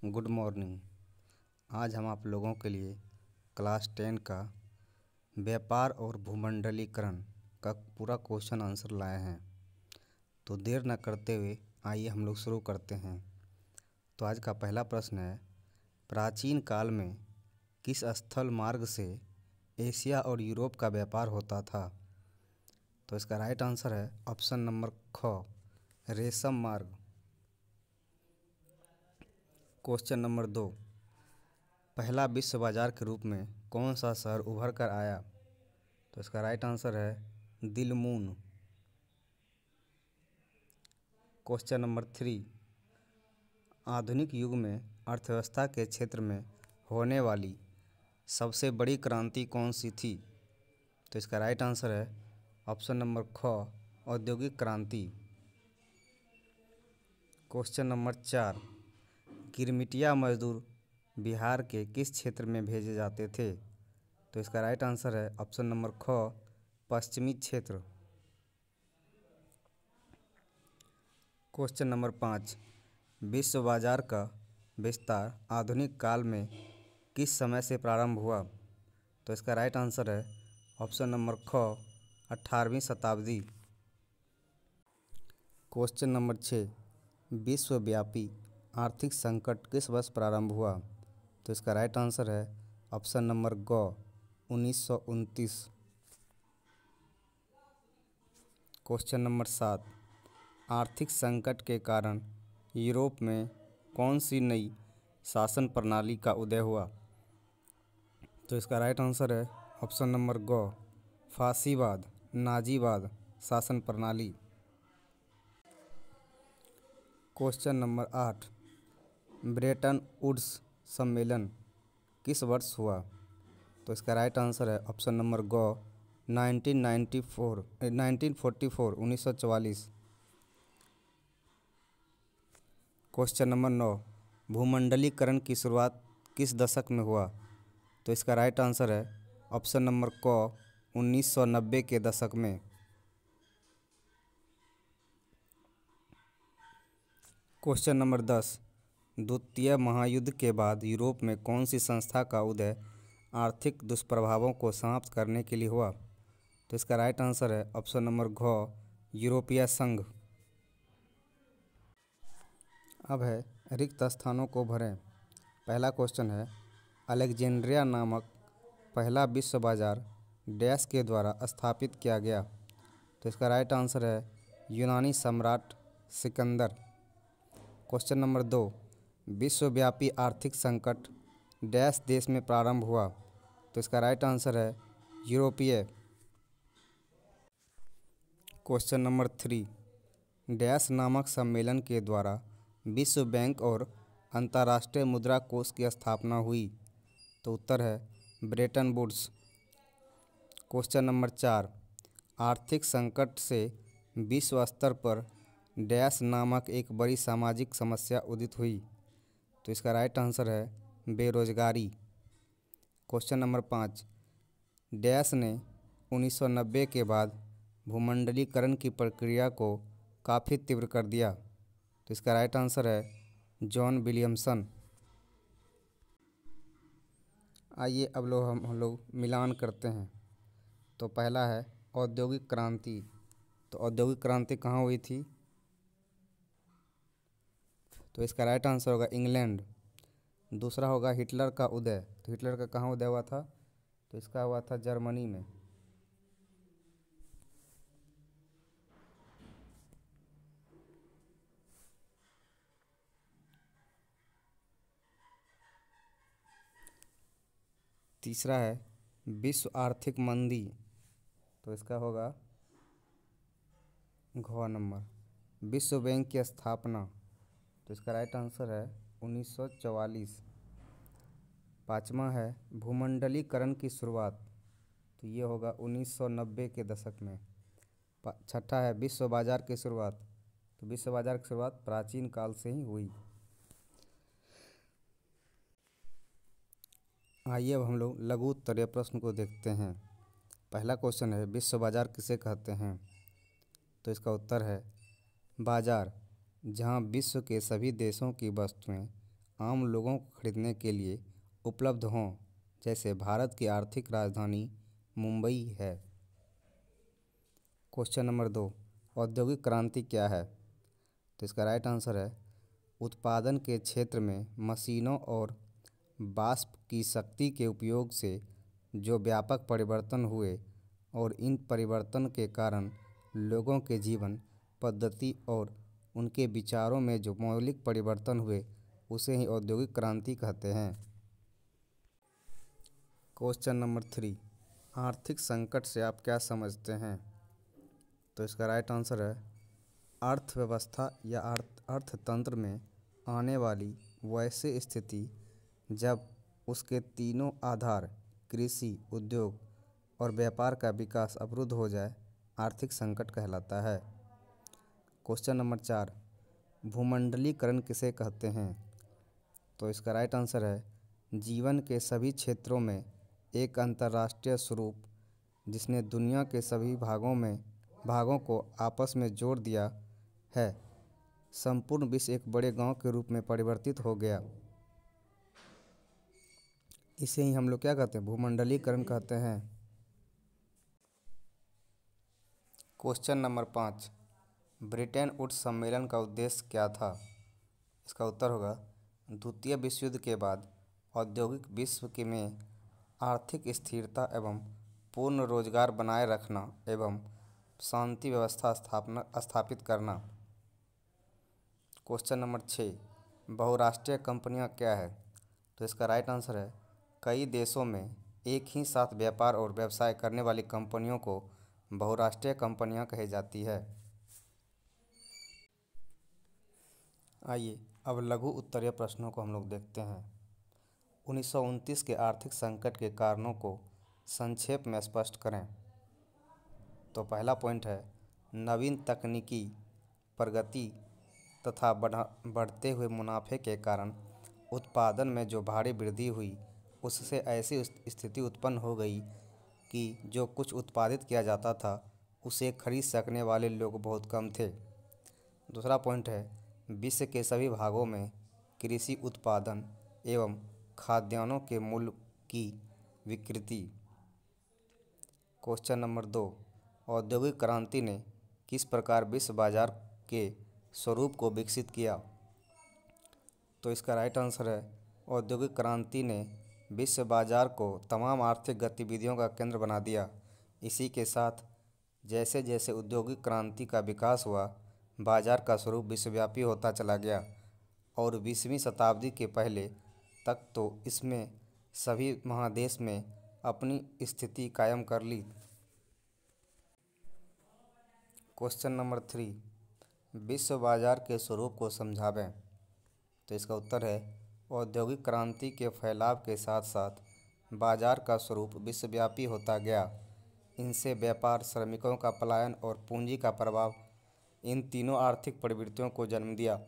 Good morning. आज हम आप लोगों के लिए क्लास 10 का व्यापार और भूमंडलीकरण का पूरा क्वेश्चन आंसर लाए हैं। तो देर न करते हुए आइए हम लोग शुरू करते हैं। तो आज का पहला प्रश्न है, प्राचीन काल में किस स्थल मार्ग से एशिया और यूरोप का व्यापार होता था? तो इसका राइट आंसर है ऑप्शन नंबर ख, रेशम मार्ग। क्वेश्चन नंबर 2, पहला विश्व बाजार के रूप में कौन सा शहर उभर कर आया? तो इसका राइट आंसर है दिलमून। क्वेश्चन नंबर 3, आधुनिक युग में अर्थव्यवस्था के क्षेत्र में होने वाली सबसे बड़ी क्रांति कौन सी थी? तो इसका राइट आंसर है ऑप्शन नंबर ख, औद्योगिक क्रांति। क्वेश्चन नंबर 4, गिरमिटिया मजदूर बिहार के किस क्षेत्र में भेजे जाते थे? तो इसका राइट आंसर है ऑप्शन नंबर ख, पश्चिमी क्षेत्र। क्वेश्चन नंबर 5, विश्व बाजार का विस्तार आधुनिक काल में किस समय से प्रारंभ हुआ? तो इसका राइट आंसर है ऑप्शन नंबर ख, 18वीं शताब्दी। क्वेश्चन नंबर 6, विश्वव्यापी आर्थिक संकट किस वर्ष प्रारंभ हुआ? तो इसका राइट आंसर है ऑप्शन नंबर ग, 1929। क्वेश्चन नंबर 7, आर्थिक संकट के कारण यूरोप में कौन सी नई शासन प्रणाली का उदय हुआ? तो इसका राइट आंसर है ऑप्शन नंबर ग, फासीवाद, नाजीवाद शासन प्रणाली। क्वेश्चन नंबर 8, ब्रेटन वुड्स सम्मेलन किस वर्ष हुआ? तो इसका राइट आंसर है ऑप्शन नंबर ग, 1944, 1944। क्वेश्चन नंबर 9, भूमंडलीकरण की शुरुआत किस दशक में हुआ? तो इसका राइट आंसर है ऑप्शन नंबर क, 1990 के दशक में। क्वेश्चन नंबर 10, द्वितीय महायुद्ध के बाद यूरोप में कौन सी संस्था का उदय आर्थिक दुष्प्रभावों को समाप्त करने के लिए हुआ? तो इसका राइट आंसर है ऑप्शन नंबर घ, यूरोपीय संघ। अब है रिक्त स्थानों को भरें। पहला क्वेश्चन है, अलेक्जेंड्रिया नामक पहला विश्व बाजार डैश के द्वारा स्थापित किया गया? तो इसका राइट आंसर है यूनानी सम्राट सिकंदर। क्वेश्चन नंबर 2, विश्वव्यापी आर्थिक संकट डैश देश में प्रारंभ हुआ? तो इसका राइट आंसर है यूरोपीय। क्वेश्चन नंबर 3, डैश नामक सम्मेलन के द्वारा विश्व बैंक और अंतर्राष्ट्रीय मुद्रा कोष की स्थापना हुई? तो उत्तर है ब्रेटन वुड्स। क्वेश्चन नंबर 4, आर्थिक संकट से विश्व स्तर पर डैश नामक एक बड़ी सामाजिक समस्या उदित हुई? तो इसका राइट आंसर है बेरोजगारी। क्वेश्चन नंबर 5, डैश ने 1990 के बाद भूमंडलीकरण की प्रक्रिया को काफ़ी तीव्र कर दिया? तो इसका राइट आंसर है जॉन विलियमसन। आइए अब हम लोग मिलान करते हैं। तो पहला है औद्योगिक क्रांति। तो औद्योगिक क्रांति कहाँ हुई थी? तो इसका राइट आंसर होगा इंग्लैंड। दूसरा होगा हिटलर का उदय। तो हिटलर का कहाँ उदय हुआ था? तो इसका हुआ था जर्मनी में। तीसरा है विश्व आर्थिक मंदी। तो इसका होगा घ नंबर, विश्व बैंक की स्थापना। तो इसका राइट आंसर है 1944। पाँचवा है भूमंडलीकरण की शुरुआत। तो ये होगा 1990 के दशक में। छठा है विश्व बाजार की शुरुआत। तो विश्व बाजार की शुरुआत प्राचीन काल से ही हुई। आइए अब हम लोग लघु उत्तरीय प्रश्न को देखते हैं। पहला क्वेश्चन है, विश्व बाजार किसे कहते हैं? तो इसका उत्तर है बाजार जहां विश्व के सभी देशों की वस्तुएं आम लोगों को खरीदने के लिए उपलब्ध हों, जैसे भारत की आर्थिक राजधानी मुंबई है। क्वेश्चन नंबर 2, औद्योगिक क्रांति क्या है? तो इसका राइट आंसर है उत्पादन के क्षेत्र में मशीनों और वाष्प की शक्ति के उपयोग से जो व्यापक परिवर्तन हुए और इन परिवर्तन के कारण लोगों के जीवन पद्धति और उनके विचारों में जो मौलिक परिवर्तन हुए उसे ही औद्योगिक क्रांति कहते हैं। क्वेश्चन नंबर 3, आर्थिक संकट से आप क्या समझते हैं? तो इसका राइट आंसर है अर्थव्यवस्था या अर्थतंत्र में आने वाली वैसी स्थिति जब उसके तीनों आधार कृषि, उद्योग और व्यापार का विकास अवरुद्ध हो जाए, आर्थिक संकट कहलाता है। क्वेश्चन नंबर 4, भूमंडलीकरण किसे कहते हैं? तो इसका राइट आंसर है जीवन के सभी क्षेत्रों में एक अंतर्राष्ट्रीय स्वरूप जिसने दुनिया के सभी भागों को आपस में जोड़ दिया है। संपूर्ण विश्व एक बड़े गांव के रूप में परिवर्तित हो गया। इसे ही हम लोग क्या कहते हैं? भूमंडलीकरण कहते हैं। क्वेश्चन नंबर 5, ब्रिटेन वुड्स सम्मेलन का उद्देश्य क्या था? इसका उत्तर होगा द्वितीय विश्व युद्ध के बाद औद्योगिक विश्व के में आर्थिक स्थिरता एवं पूर्ण रोजगार बनाए रखना एवं शांति व्यवस्था स्थापित करना। क्वेश्चन नंबर 6, बहुराष्ट्रीय कंपनियां क्या है? तो इसका राइट आंसर है कई देशों में एक ही साथ व्यापार और व्यवसाय करने वाली कंपनियों को बहुराष्ट्रीय कंपनियां कही जाती है। आइए अब लघु उत्तरीय प्रश्नों को हम लोग देखते हैं। 1929 के आर्थिक संकट के कारणों को संक्षेप में स्पष्ट करें। तो पहला पॉइंट है नवीन तकनीकी प्रगति तथा बढ़ते हुए मुनाफे के कारण उत्पादन में जो भारी वृद्धि हुई उससे ऐसी स्थिति उत्पन्न हो गई कि जो कुछ उत्पादित किया जाता था उसे खरीद सकने वाले लोग बहुत कम थे। दूसरा पॉइंट है विश्व के सभी भागों में कृषि उत्पादन एवं खाद्यान्नों के मूल्य की विकृति। क्वेश्चन नंबर 2, औद्योगिक क्रांति ने किस प्रकार विश्व बाजार के स्वरूप को विकसित किया? तो इसका राइट आंसर है औद्योगिक क्रांति ने विश्व बाजार को तमाम आर्थिक गतिविधियों का केंद्र बना दिया। इसी के साथ जैसे जैसे औद्योगिक क्रांति का विकास हुआ, बाजार का स्वरूप विश्वव्यापी होता चला गया और 20वीं शताब्दी के पहले तक तो इसमें सभी महादेश में अपनी स्थिति कायम कर ली। क्वेश्चन नंबर 3, विश्व बाजार के स्वरूप को समझावें। तो इसका उत्तर है औद्योगिक क्रांति के फैलाव के साथ साथ बाजार का स्वरूप विश्वव्यापी होता गया। इनसे व्यापार, श्रमिकों का पलायन और पूंजी का प्रभाव, इन तीनों आर्थिक प्रवृत्तियों को जन्म दिया।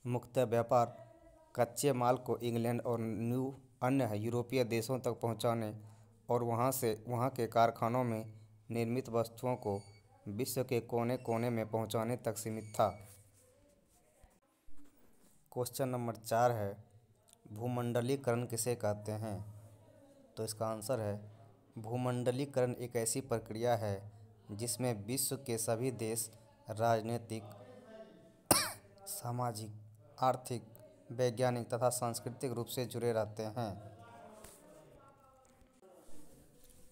मुख्यतः व्यापार कच्चे माल को इंग्लैंड और अन्य यूरोपीय देशों तक पहुंचाने और वहां के कारखानों में निर्मित वस्तुओं को विश्व के कोने कोने में पहुंचाने तक सीमित था। क्वेश्चन नंबर 4 है भूमंडलीकरण किसे कहते हैं? तो इसका आंसर है भूमंडलीकरण एक ऐसी प्रक्रिया है जिसमें विश्व के सभी देश राजनीतिक, सामाजिक, आर्थिक, वैज्ञानिक तथा सांस्कृतिक रूप से जुड़े रहते हैं।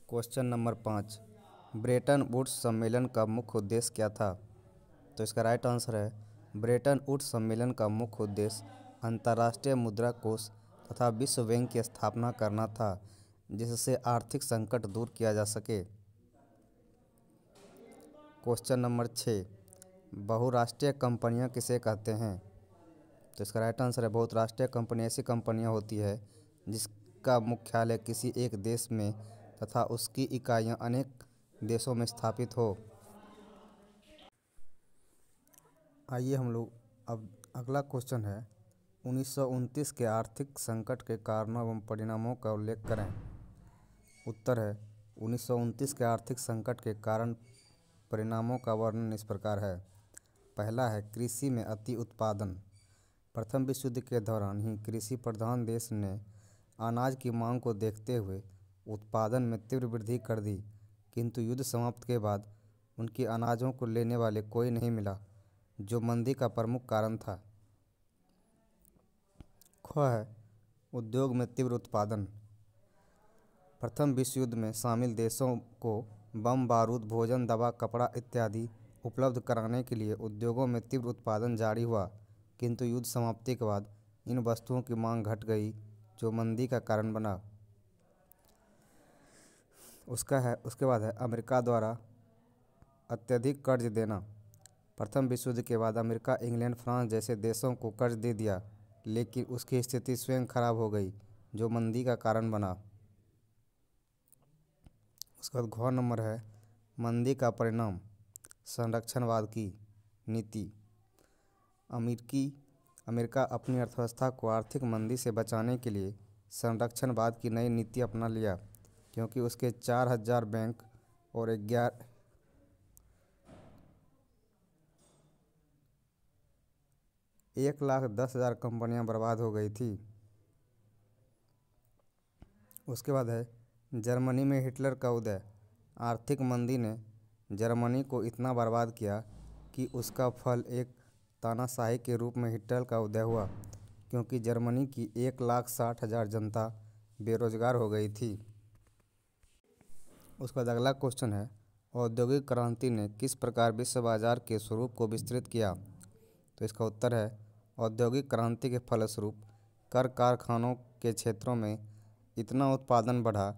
क्वेश्चन नंबर 5, ब्रेटन वुड्स सम्मेलन का मुख्य उद्देश्य क्या था? तो इसका राइट आंसर है ब्रेटन वुड्स सम्मेलन का मुख्य उद्देश्य अंतर्राष्ट्रीय मुद्रा कोष तथा विश्व बैंक की स्थापना करना था, जिससे आर्थिक संकट दूर किया जा सके। क्वेश्चन नंबर 6, बहुराष्ट्रीय कंपनियां किसे कहते हैं? तो इसका राइट आंसर है बहुराष्ट्रीय कंपनी ऐसी कंपनियां होती है जिसका मुख्यालय किसी एक देश में तथा उसकी इकाइयां अनेक देशों में स्थापित हो। आइए हम लोग अब अगला क्वेश्चन है 1929 के आर्थिक संकट के कारणों एवं परिणामों का उल्लेख करें। उत्तर है 1929 के आर्थिक संकट के कारण परिणामों का वर्णन इस प्रकार है। पहला है कृषि में अति उत्पादन। प्रथम विश्व युद्ध के दौरान ही कृषि प्रधान देश ने अनाज की मांग को देखते हुए उत्पादन में तीव्र वृद्धि कर दी, किंतु युद्ध समाप्त के बाद उनकी अनाजों को लेने वाले कोई नहीं मिला, जो मंदी का प्रमुख कारण था। ख है उद्योग में तीव्र उत्पादन। प्रथम विश्व युद्ध में शामिल देशों को बम बारूद, भोजन, दवा, कपड़ा इत्यादि उपलब्ध कराने के लिए उद्योगों में तीव्र उत्पादन जारी हुआ, किंतु युद्ध समाप्ति के बाद इन वस्तुओं की मांग घट गई, जो मंदी का कारण बना। उसके बाद है अमेरिका द्वारा अत्यधिक कर्ज देना। प्रथम विश्व युद्ध के बाद अमेरिका, इंग्लैंड, फ्रांस जैसे देशों को कर्ज दे दिया, लेकिन उसकी स्थिति स्वयं खराब हो गई, जो मंदी का कारण बना। उसके बाद घ नंबर है मंदी का परिणाम, संरक्षणवाद की नीति। अमेरिका अपनी अर्थव्यवस्था को आर्थिक मंदी से बचाने के लिए संरक्षणवाद की नई नीति अपना लिया, क्योंकि उसके 4000 बैंक और 1,10,000 कंपनियां बर्बाद हो गई थी। उसके बाद है जर्मनी में हिटलर का उदय। आर्थिक मंदी ने जर्मनी को इतना बर्बाद किया कि उसका फल एक तानाशाही के रूप में हिटलर का उदय हुआ, क्योंकि जर्मनी की 1,60,000 जनता बेरोजगार हो गई थी। उसके बाद अगला क्वेश्चन है औद्योगिक क्रांति ने किस प्रकार विश्व बाजार के स्वरूप को विस्तृत किया। तो इसका उत्तर है औद्योगिक क्रांति के फलस्वरूप कर कारखानों के क्षेत्रों में इतना उत्पादन बढ़ा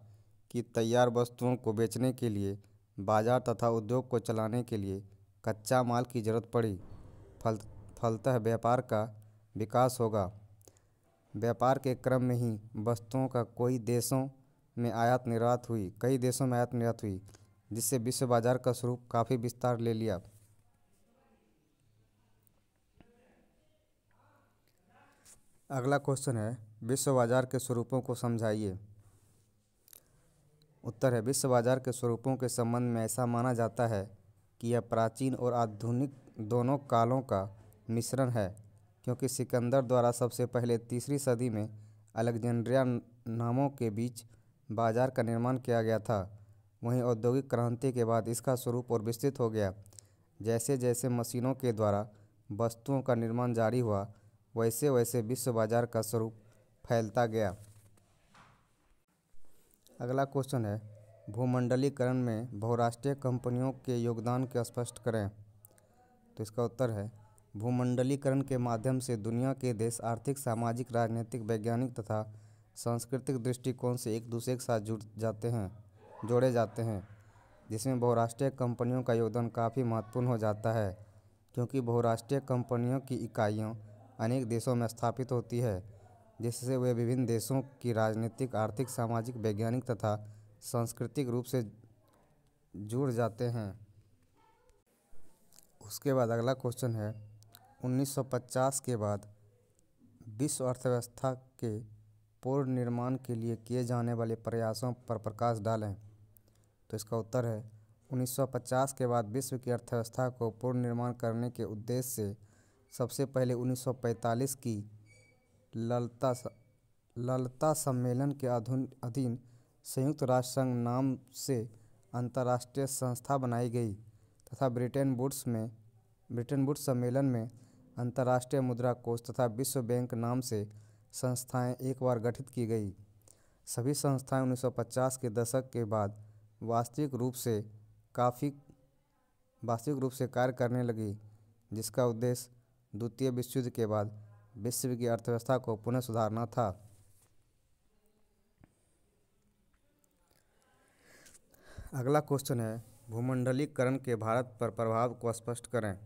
कि तैयार वस्तुओं को बेचने के लिए बाजार तथा उद्योग को चलाने के लिए कच्चा माल की जरूरत पड़ी। फलतः व्यापार का विकास होगा। व्यापार के क्रम में ही वस्तुओं का कई देशों में आयात निर्यात हुई, जिससे विश्व बाजार का स्वरूप काफ़ी विस्तार ले लिया। अगला क्वेश्चन है विश्व बाजार के स्वरूपों को समझाइए। उत्तर है विश्व बाजार के स्वरूपों के संबंध में ऐसा माना जाता है कि यह प्राचीन और आधुनिक दोनों कालों का मिश्रण है, क्योंकि सिकंदर द्वारा सबसे पहले 3री सदी में अलेक्जेंड्रिया नामों के बीच बाजार का निर्माण किया गया था। वहीं औद्योगिक क्रांति के बाद इसका स्वरूप और विस्तृत हो गया। जैसे जैसे मशीनों के द्वारा वस्तुओं का निर्माण जारी हुआ, वैसे वैसे विश्व बाजार का स्वरूप फैलता गया। अगला क्वेश्चन है भूमंडलीकरण में बहुराष्ट्रीय कंपनियों के योगदान को स्पष्ट करें। तो इसका उत्तर है भूमंडलीकरण के माध्यम से दुनिया के देश आर्थिक, सामाजिक, राजनीतिक, वैज्ञानिक तथा सांस्कृतिक दृष्टिकोण से एक दूसरे के साथ जोड़े जाते हैं, जिसमें बहुराष्ट्रीय कंपनियों का योगदान काफ़ी महत्वपूर्ण हो जाता है, क्योंकि बहुराष्ट्रीय कंपनियों की इकाइयाँ अनेक देशों में स्थापित होती है, जिससे वे विभिन्न देशों की राजनीतिक, आर्थिक, सामाजिक, वैज्ञानिक तथा सांस्कृतिक रूप से जुड़ जाते हैं। उसके बाद अगला क्वेश्चन है 1950 के बाद विश्व अर्थव्यवस्था के पुनर्निर्माण के लिए किए जाने वाले प्रयासों पर प्रकाश डालें। तो इसका उत्तर है 1950 के बाद विश्व की अर्थव्यवस्था को पुनर्निर्माण करने के उद्देश्य से सबसे पहले 1945 की ललता सम्मेलन के अधीन संयुक्त राष्ट्र संघ नाम से अंतर्राष्ट्रीय संस्था बनाई गई तथा ब्रेटन वुड्स सम्मेलन में अंतर्राष्ट्रीय मुद्रा कोष तथा विश्व बैंक नाम से संस्थाएं एक बार गठित की गई। सभी संस्थाएं 1950 के दशक के बाद वास्तविक रूप से कार्य करने लगी, जिसका उद्देश्य द्वितीय विश्व युद्ध के बाद विश्व की अर्थव्यवस्था को पुनः सुधारना था। अगला क्वेश्चन है भूमंडलीकरण के भारत पर प्रभाव को स्पष्ट करें।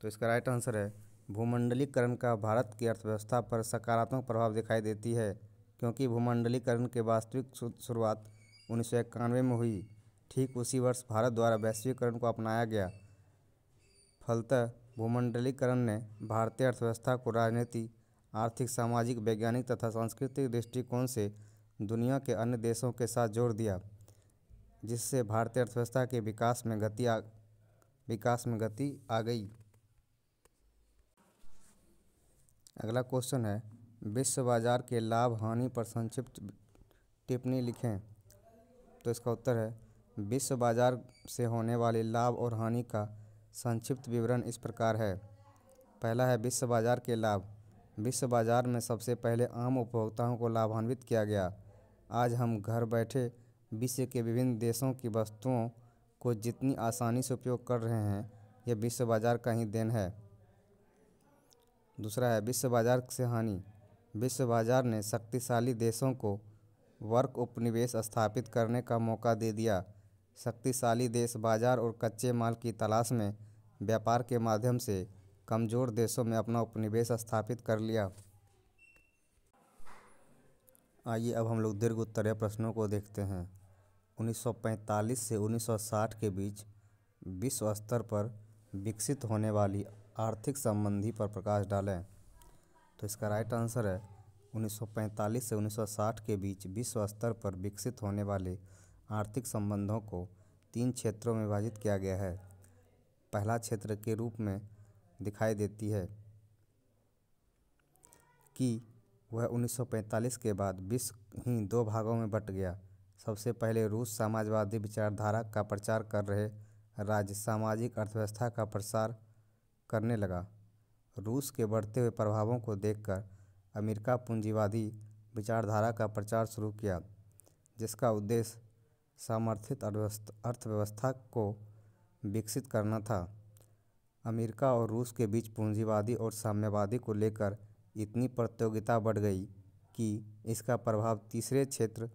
तो इसका राइट आंसर है भूमंडलीकरण का भारत की अर्थव्यवस्था पर सकारात्मक प्रभाव दिखाई देती है, क्योंकि भूमंडलीकरण की वास्तविक शुरुआत 1991 में हुई। ठीक उसी वर्ष भारत द्वारा वैश्वीकरण को अपनाया गया। फलतः भूमंडलीकरण ने भारतीय अर्थव्यवस्था को राजनीति, आर्थिक, सामाजिक, वैज्ञानिक तथा सांस्कृतिक दृष्टिकोण से दुनिया के अन्य देशों के साथ जोड़ दिया, जिससे भारतीय अर्थव्यवस्था के विकास में गति आ गई। अगला क्वेश्चन है, विश्व बाजार के लाभ हानि पर संक्षिप्त टिप्पणी लिखें। तो इसका उत्तर है, विश्व बाजार से होने वाले लाभ और हानि का संक्षिप्त विवरण इस प्रकार है। पहला है विश्व बाजार के लाभ। विश्व बाजार में सबसे पहले आम उपभोक्ताओं को लाभान्वित किया गया। आज हम घर बैठे विश्व के विभिन्न देशों की वस्तुओं को जितनी आसानी से उपयोग कर रहे हैं, यह विश्व बाजार का ही देन है। दूसरा है विश्व बाजार से हानि। विश्व बाजार ने शक्तिशाली देशों को वर्क उपनिवेश स्थापित करने का मौका दे दिया। शक्तिशाली देश बाजार और कच्चे माल की तलाश में व्यापार के माध्यम से कमज़ोर देशों में अपना उपनिवेश स्थापित कर लिया। आइए अब हम लोग दीर्घ उत्तरीय प्रश्नों को देखते हैं। 1945 से 1960 के बीच विश्व स्तर पर विकसित होने वाली आर्थिक संबंधी पर प्रकाश डालें। तो इसका राइट आंसर है 1945 से 1960 के बीच विश्व स्तर पर विकसित होने वाले आर्थिक संबंधों को 3 क्षेत्रों में विभाजित किया गया है। पहला क्षेत्र के रूप में दिखाई देती है कि वह 1945 के बाद विश्व ही 2 भागों में बंट गया। सबसे पहले रूस समाजवादी विचारधारा का प्रचार कर रहे राज्य सामाजिक अर्थव्यवस्था का प्रसार करने लगा। रूस के बढ़ते हुए प्रभावों को देखकर अमेरिका पूंजीवादी विचारधारा का प्रचार शुरू किया, जिसका उद्देश्य समर्थित अर्थव्यवस्था को विकसित करना था। अमेरिका और रूस के बीच पूंजीवादी और साम्यवादी को लेकर इतनी प्रतियोगिता बढ़ गई कि इसका प्रभाव तीसरे क्षेत्र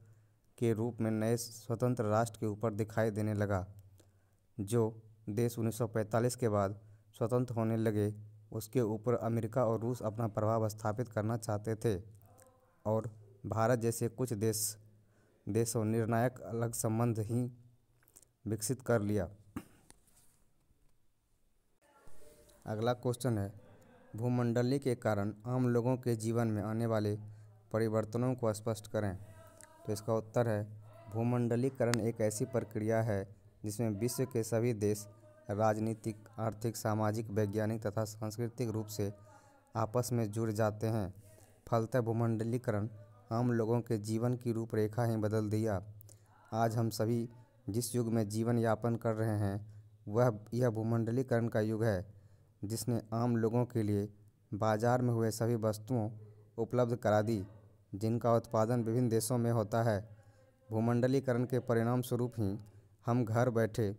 के रूप में नए स्वतंत्र राष्ट्र के ऊपर दिखाई देने लगा। जो देश 1945 के बाद स्वतंत्र होने लगे, उसके ऊपर अमेरिका और रूस अपना प्रभाव स्थापित करना चाहते थे और भारत जैसे कुछ देशों निर्णायक अलग संबंध ही विकसित कर लिया। अगला क्वेश्चन है, भूमंडलीय के कारण आम लोगों के जीवन में आने वाले परिवर्तनों को स्पष्ट करें। तो इसका उत्तर है, भूमंडलीकरण एक ऐसी प्रक्रिया है जिसमें विश्व के सभी देश राजनीतिक, आर्थिक, सामाजिक, वैज्ञानिक तथा सांस्कृतिक रूप से आपस में जुड़ जाते हैं। फलतः भूमंडलीकरण आम लोगों के जीवन की रूपरेखा ही बदल दिया। आज हम सभी जिस युग में जीवन यापन कर रहे हैं यह भूमंडलीकरण का युग है, जिसने आम लोगों के लिए बाजार में हुए सभी वस्तुओं उपलब्ध करा दी जिनका उत्पादन विभिन्न देशों में होता है। भूमंडलीकरण के परिणाम स्वरूप ही हम घर बैठे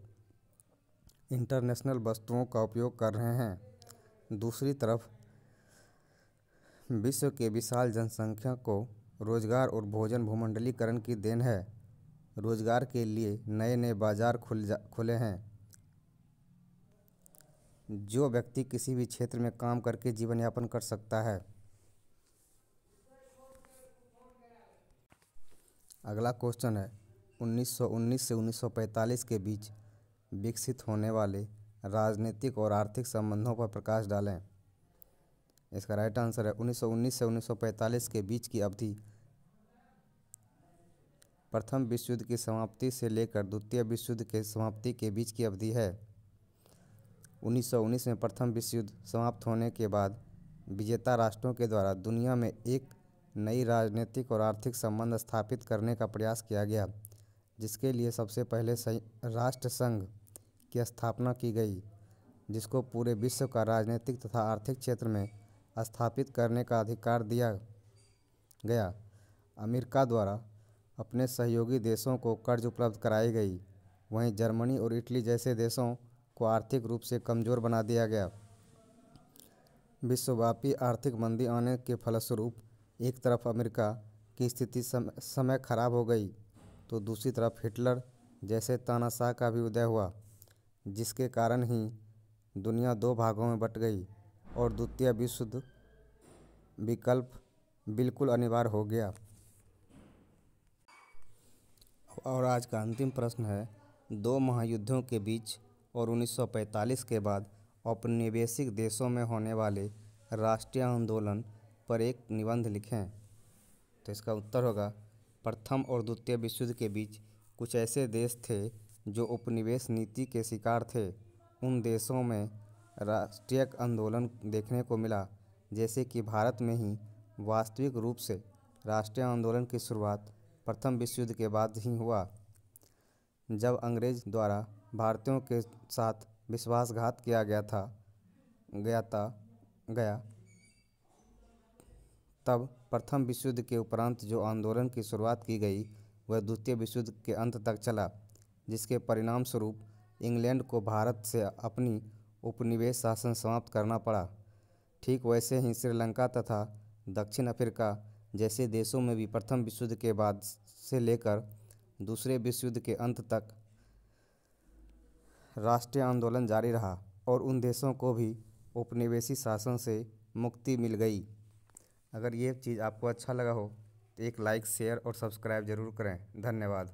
इंटरनेशनल वस्तुओं का उपयोग कर रहे हैं। दूसरी तरफ विश्व के विशाल जनसंख्या को रोजगार और भोजन भूमंडलीकरण की देन है। रोजगार के लिए नए नए बाजार खुले हैं। जो व्यक्ति किसी भी क्षेत्र में काम करके जीवन यापन कर सकता है। अगला क्वेश्चन है, 1919 से 1945 के बीच विकसित होने वाले राजनीतिक और आर्थिक संबंधों पर प्रकाश डालें। इसका राइट आंसर है 1919 से 1945 के बीच की अवधि प्रथम विश्व युद्ध की समाप्ति से लेकर द्वितीय विश्व युद्ध के समाप्ति के बीच की अवधि है। 1919 में प्रथम विश्व युद्ध समाप्त होने के बाद विजेता राष्ट्रों के द्वारा दुनिया में एक नई राजनीतिक और आर्थिक संबंध स्थापित करने का प्रयास किया गया, जिसके लिए सबसे पहले राष्ट्र संघ की स्थापना की गई, जिसको पूरे विश्व का राजनीतिक तथा आर्थिक क्षेत्र में स्थापित करने का अधिकार दिया गया। अमेरिका द्वारा अपने सहयोगी देशों को कर्ज उपलब्ध कराई गई, वहीं जर्मनी और इटली जैसे देशों को आर्थिक रूप से कमज़ोर बना दिया गया। विश्वव्यापी आर्थिक मंदी आने के फलस्वरूप एक तरफ अमेरिका की स्थिति समय खराब हो गई, तो दूसरी तरफ हिटलर जैसे तानाशाह का भी उदय हुआ, जिसके कारण ही दुनिया 2 भागों में बंट गई और द्वितीय विश्व युद्ध विकल्प बिल्कुल अनिवार्य हो गया। और आज का अंतिम प्रश्न है, 2 महायुद्धों के बीच और 1945 के बाद औपनिवेशिक देशों में होने वाले राष्ट्रीय आंदोलन पर एक निबंध लिखें। तो इसका उत्तर होगा, प्रथम और द्वितीय विश्व युद्ध के बीच कुछ ऐसे देश थे जो उपनिवेश नीति के शिकार थे। उन देशों में राष्ट्रीय आंदोलन देखने को मिला, जैसे कि भारत में ही वास्तविक रूप से राष्ट्रीय आंदोलन की शुरुआत प्रथम विश्व युद्ध के बाद ही हुआ, जब अंग्रेज द्वारा भारतीयों के साथ विश्वासघात किया गया। तब प्रथम विश्व युद्ध के उपरांत जो आंदोलन की शुरुआत की गई वह द्वितीय विश्व युद्ध के अंत तक चला, जिसके परिणाम स्वरूप इंग्लैंड को भारत से अपनी उपनिवेश शासन समाप्त करना पड़ा। ठीक वैसे ही श्रीलंका तथा दक्षिण अफ्रीका जैसे देशों में भी प्रथम विश्व युद्ध के बाद से लेकर दूसरे विश्व युद्ध के अंत तक राष्ट्रीय आंदोलन जारी रहा और उन देशों को भी उपनिवेशी शासन से मुक्ति मिल गई। अगर ये चीज़ आपको अच्छा लगा हो तो एक लाइक, शेयर और सब्सक्राइब ज़रूर करें। धन्यवाद।